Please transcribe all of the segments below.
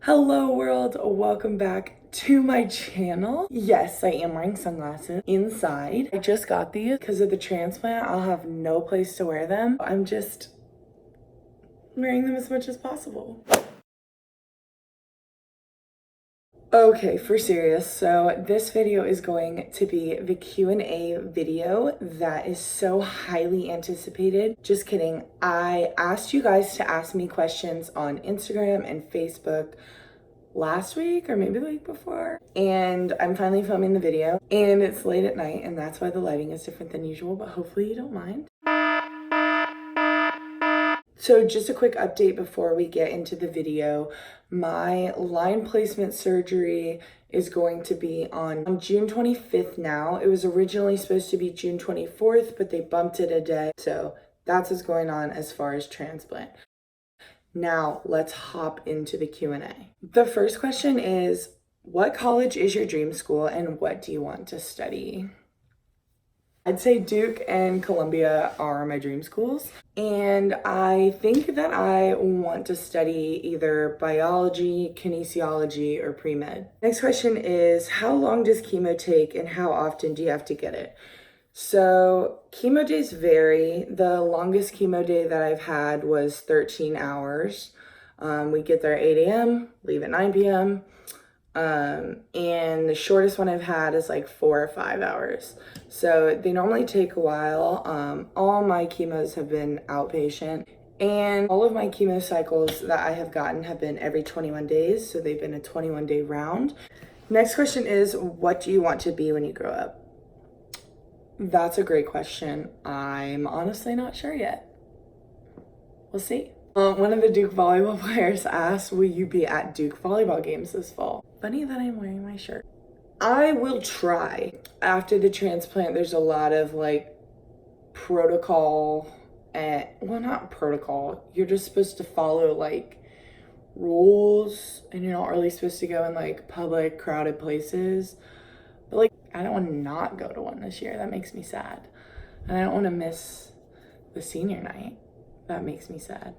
Hello world, welcome back to my channel. Yes, I am wearing sunglasses inside. I just got these because of the transplant. I'll have no place to wear them. I'm just wearing them as much as possible. Okay, for serious, so this video is going to be the Q&A video that is so highly anticipated. Just kidding. I asked you guys to ask me questions on Instagram and Facebook last week or maybe the week before, and I'm finally filming the video, and it's late at night, and that's why the lighting is different than usual, but hopefully you don't mind. So just a quick update before we get into the video. My line placement surgery is going to be on June 25th now. It was originally supposed to be June 24th, but they bumped it a day. So that's what's going on as far as transplant. Now let's hop into the Q&A. The first question is, what college is your dream school and what do you want to study? I'd say Duke and Columbia are my dream schools, and I think that I want to study either biology, kinesiology, or pre-med. Next question is, how long does chemo take and how often do you have to get it? So chemo days vary. The longest chemo day that I've had was 13 hours. We get there at 8 a.m., leave at 9 p.m. And the shortest one I've had is like 4 or 5 hours. So they normally take a while. All my chemos have been outpatient, and all of my chemo cycles that I have gotten have been every 21 days. So they've been a 21-day round. Next question is, what do you want to be when you grow up? That's a great question. I'm honestly not sure yet. We'll see. One of the Duke volleyball players asked, will you be at Duke volleyball games this fall? Funny that I'm wearing my shirt. I will try. After the transplant, there's a lot of like protocol, and well, not protocol. You're just supposed to follow like rules, and you're not really supposed to go in like public, crowded places. But like, I don't want to not go to one this year. That makes me sad. And I don't want to miss the senior night. That makes me sad.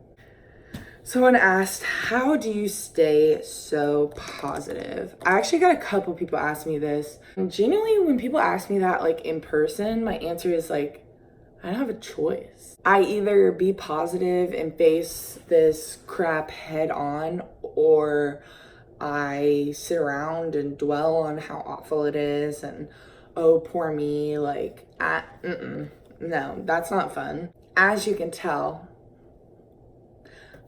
Someone asked, how do you stay so positive? I actually got a couple people ask me this. And genuinely, when people ask me that like in person, my answer is like, I don't have a choice. I either be positive and face this crap head on, or I sit around and dwell on how awful it is and, oh, poor me. Like, no, that's not fun. As you can tell,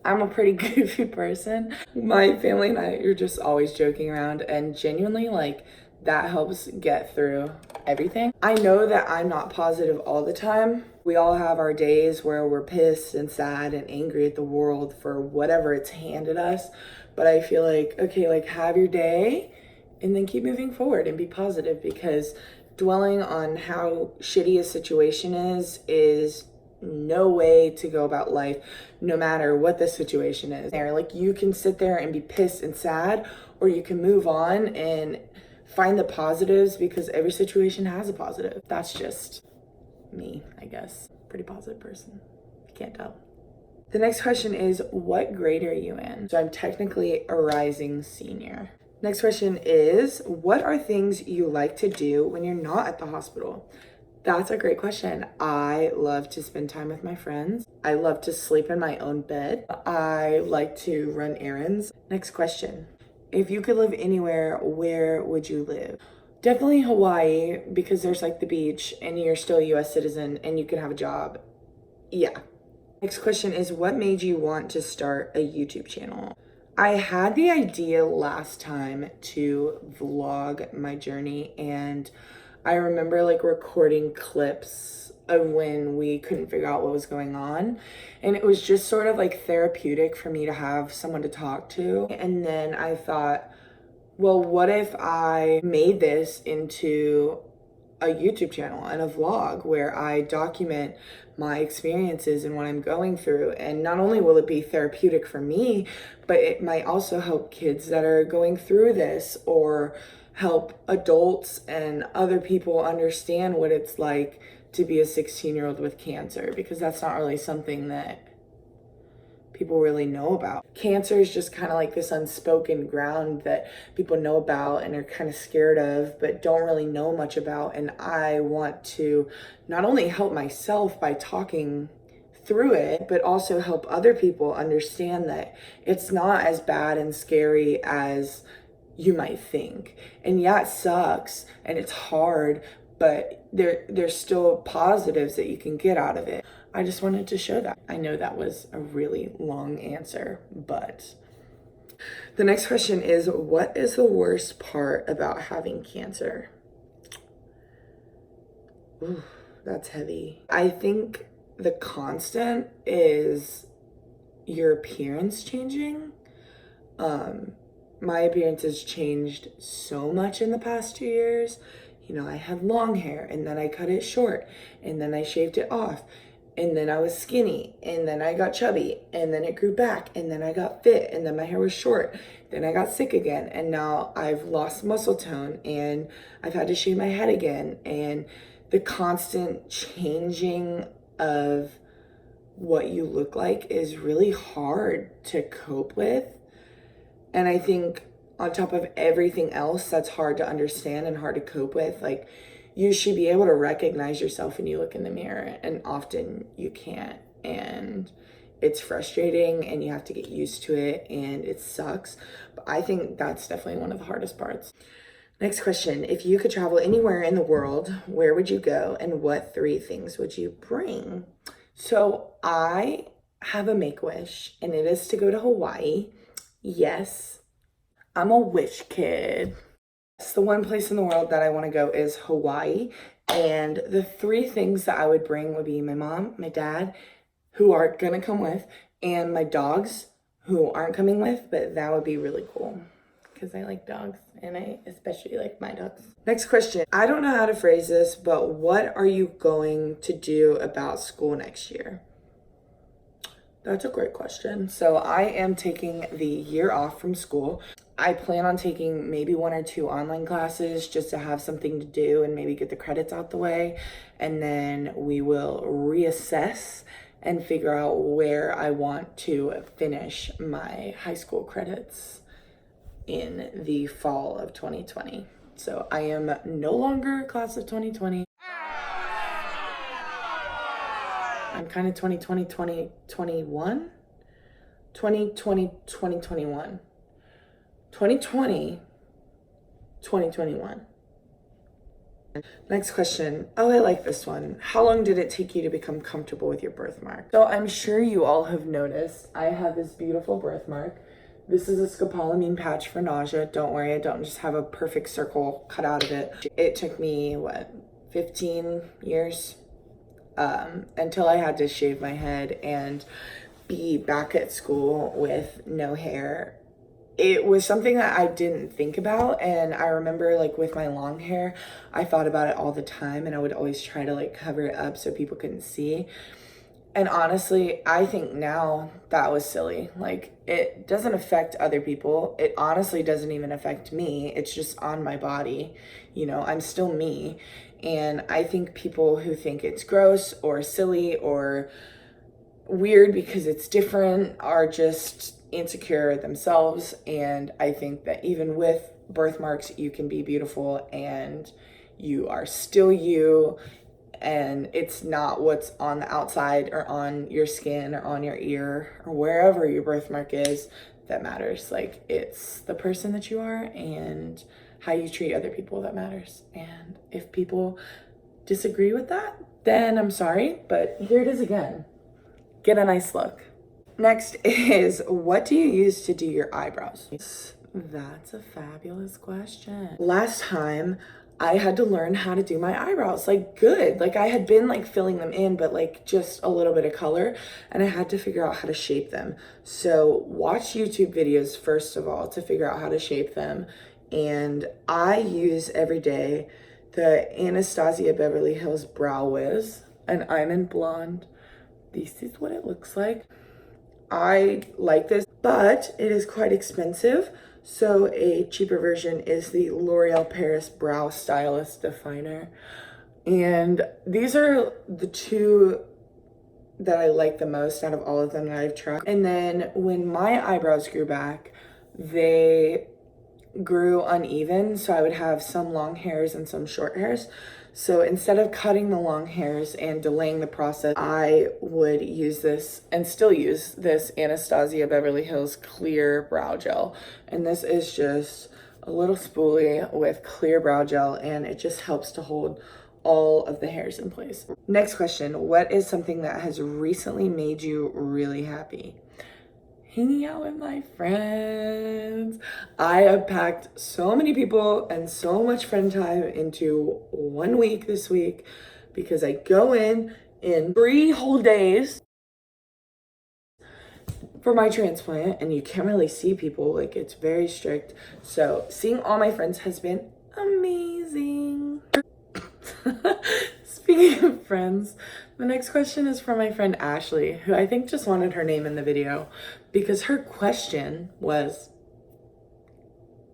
I'm a pretty goofy person. My family and I are just always joking around, and genuinely, like, that helps get through everything. I know that I'm not positive all the time. We all have our days where we're pissed and sad and angry at the world for whatever it's handed us. But I feel like, okay, like, have your day and then keep moving forward and be positive, because dwelling on how shitty a situation is no way to go about life, no matter what the situation is. Like, you can sit there and be pissed and sad, or you can move on and find the positives, because every situation has a positive. That's just me, I guess. Pretty positive person. You can't tell. The next question is, what grade are you in? So I'm technically a rising senior. Next question is, what are things you like to do when you're not at the hospital? That's a great question. I love to spend time with my friends. I love to sleep in my own bed. I like to run errands. Next question. If you could live anywhere, where would you live? Definitely Hawaii, because there's like the beach and you're still a US citizen and you can have a job. Yeah. Next question is, what made you want to start a YouTube channel? I had the idea last time to vlog my journey, and I remember like recording clips of when we couldn't figure out what was going on, and it was just sort of like therapeutic for me to have someone to talk to. And then I thought, well, what if I made this into a YouTube channel and a vlog where I document my experiences and what I'm going through? And not only will it be therapeutic for me, but it might also help kids that are going through this, or help adults and other people understand what it's like to be a 16-year-old with cancer, because that's not really something that people really know about. Cancer is just kind of like this unspoken ground that people know about and are kind of scared of, but don't really know much about. And I want to not only help myself by talking through it, but also help other people understand that it's not as bad and scary as you might think. And yeah, it sucks and it's hard, but there's still positives that you can get out of it. I just wanted to show that. I know that was a really long answer, but the next question is, what is the worst part about having cancer? Ooh, that's heavy. I think the constant is your appearance changing. My appearance has changed so much in the past 2 years. You know, I had long hair and then I cut it short and then I shaved it off. And then I was skinny, and then I got chubby, and then it grew back, and then I got fit, and then my hair was short. Then I got sick again, and now I've lost muscle tone, and I've had to shave my head again. And the constant changing of what you look like is really hard to cope with. And I think on top of everything else that's hard to understand and hard to cope with, like, you should be able to recognize yourself when you look in the mirror, and often you can't, and it's frustrating and you have to get used to it and it sucks. But I think that's definitely one of the hardest parts. Next question. If you could travel anywhere in the world, where would you go and what 3 things would you bring? So I have a make-wish and it is to go to Hawaii. Yes, I'm a wish kid. It's the one place in the world that I want to go is Hawaii. And the 3 things that I would bring would be my mom, my dad, who are gonna come with, and my dogs, who aren't coming with, but that would be really cool because I like dogs and I especially like my dogs. Next question. I don't know how to phrase this, but what are you going to do about school next year? That's a great question. So I am taking the year off from school. I plan on taking maybe 1 or 2 online classes just to have something to do and maybe get the credits out the way. And then we will reassess and figure out where I want to finish my high school credits in the fall of 2020. So I am no longer class of 2020. I'm kind of 2020, 2021, 2020, 2021. 2020, 2021. Next question. Oh, I like this one. How long did it take you to become comfortable with your birthmark? So I'm sure you all have noticed I have this beautiful birthmark. This is a scopolamine patch for nausea. Don't worry, I don't just have a perfect circle cut out of it. It took me, 15 years until I had to shave my head and be back at school with no hair. It was something that I didn't think about, and I remember like with my long hair, I thought about it all the time and I would always try to like cover it up so people couldn't see. And honestly, I think now that was silly. Like, it doesn't affect other people. It honestly doesn't even affect me. It's just on my body. You know, I'm still me. And I think people who think it's gross or silly or weird because it's different are just insecure themselves. And I think that even with birthmarks, you can be beautiful and you are still you. And it's not what's on the outside or on your skin or on your ear or wherever your birthmark is that matters. Like, it's the person that you are and how you treat other people that matters. And if people disagree with that, then I'm sorry, but here it is again. Get a nice look. Next is, what do you use to do your eyebrows? That's a fabulous question. Last time I had to learn how to do my eyebrows, like, good. Like, I had been like filling them in, but like just a little bit of color, and I had to figure out how to shape them. So watch YouTube videos first of all to figure out how to shape them. And I use every day the Anastasia Beverly Hills Brow Wiz, and I'm in blonde. This is what it looks like. I like this, but it is quite expensive. So a cheaper version is the L'Oreal Paris Brow Stylist Definer. And these are the two that I like the most out of all of them that I've tried. And then when my eyebrows grew back, they grew uneven, so I would have some long hairs and some short hairs. So instead of cutting the long hairs and delaying the process, I would use this and still use this Anastasia Beverly Hills clear brow gel. And this is just a little spoolie with clear brow gel, and it just helps to hold all of the hairs in place. Next question, what is something that has recently made you really happy? Hanging out with my friends. I have packed so many people and so much friend time into 1 week this week because I go in 3 whole days for my transplant, and you can't really see people, like it's very strict. So seeing all my friends has been amazing. Speaking of friends, the next question is from my friend Ashley, who I think just wanted her name in the video because her question was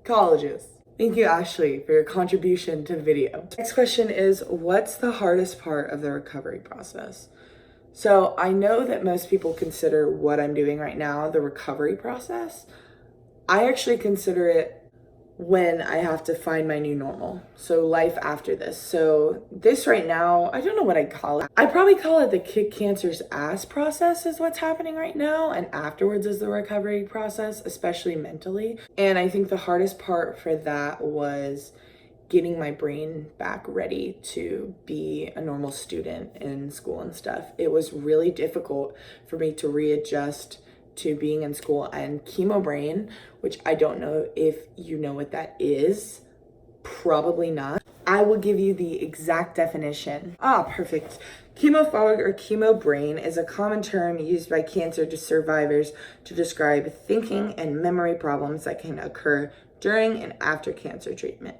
colleges. Thank you, Ashley, for your contribution to the video. Next question is, what's the hardest part of the recovery process? So I know that most people consider what I'm doing right now the recovery process. I actually consider it when I have to find my new normal. So life after this. So this right now, I don't know what I call it. I probably call it the kick cancer's ass process is what's happening right now. And afterwards is the recovery process, especially mentally. And I think the hardest part for that was getting my brain back ready to be a normal student in school and stuff. It was really difficult for me to readjust to being in school and chemo brain, which I don't know if you know what that is. Probably not. I will give you the exact definition. Perfect. Chemo fog or chemo brain is a common term used by cancer survivors to describe thinking and memory problems that can occur during and after cancer treatment.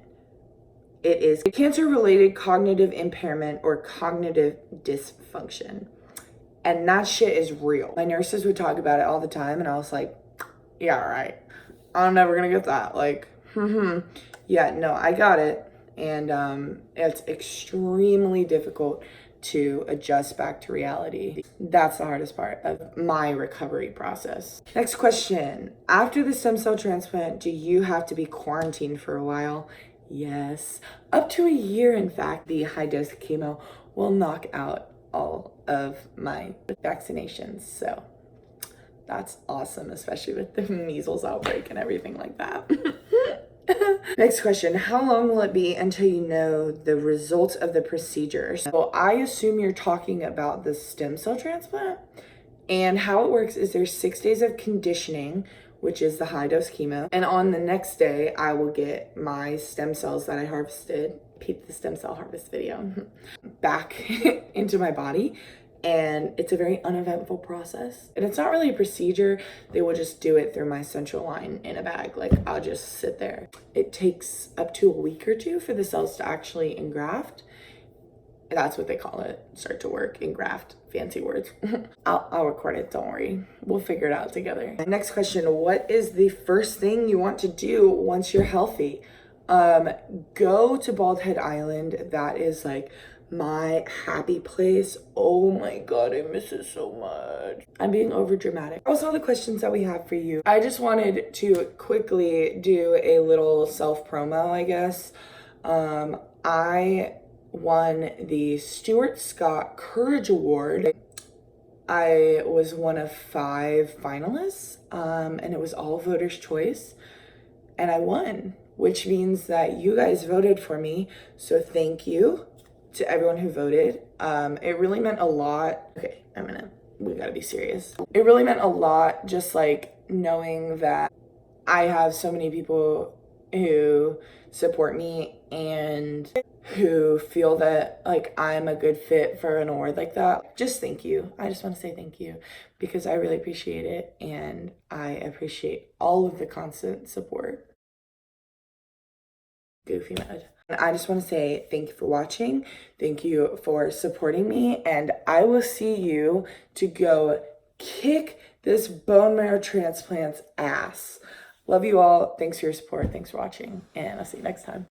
It is cancer-related cognitive impairment or cognitive dysfunction. And that shit is real. My nurses would talk about it all the time, and I was like, yeah, right. I'm never gonna get that. Like, yeah, no, I got it. And it's extremely difficult to adjust back to reality. That's the hardest part of my recovery process. Next question. After the stem cell transplant, do you have to be quarantined for a while? Yes. Up to a year, in fact. The high dose chemo will knock out all of my vaccinations, so that's awesome, especially with the measles outbreak and everything like that. Next question, how long will it be until you know the results of the procedure? So I assume you're talking about the stem cell transplant, and how it works is there's 6 days of conditioning, which is the high dose chemo, and on the next day I will get my stem cells that I harvested, peep the stem cell harvest video, back into my body. And it's a very uneventful process. And it's not really a procedure. They will just do it through my central line in a bag. Like, I'll just sit there. It takes up to a week or 2 for the cells to actually engraft. That's what they call it. Start to work, engraft, fancy words. I'll record it, don't worry. We'll figure it out together. Next question, what is the first thing you want to do once you're healthy? Go to Bald Head Island. That is like my happy place. Oh my god, I miss it so much. I'm being over dramatic. That was all the questions that we have for you. I just wanted to quickly do a little self promo, I guess. I won the Stuart Scott Courage Award. I was one of 5 finalists, and it was all voters' choice, and I won, which means that you guys voted for me. So thank you to everyone who voted. It really meant a lot. Okay, we gotta be serious. It really meant a lot, just like knowing that I have so many people who support me and who feel that like I'm a good fit for an award like that. Just thank you. I just want to say thank you because I really appreciate it, and I appreciate all of the constant support. Goofy mode. I just want to say thank you for watching. Thank you for supporting me, and I will see you to go kick this bone marrow transplant's ass. Love you all. Thanks for your support. Thanks for watching, and I'll see you next time.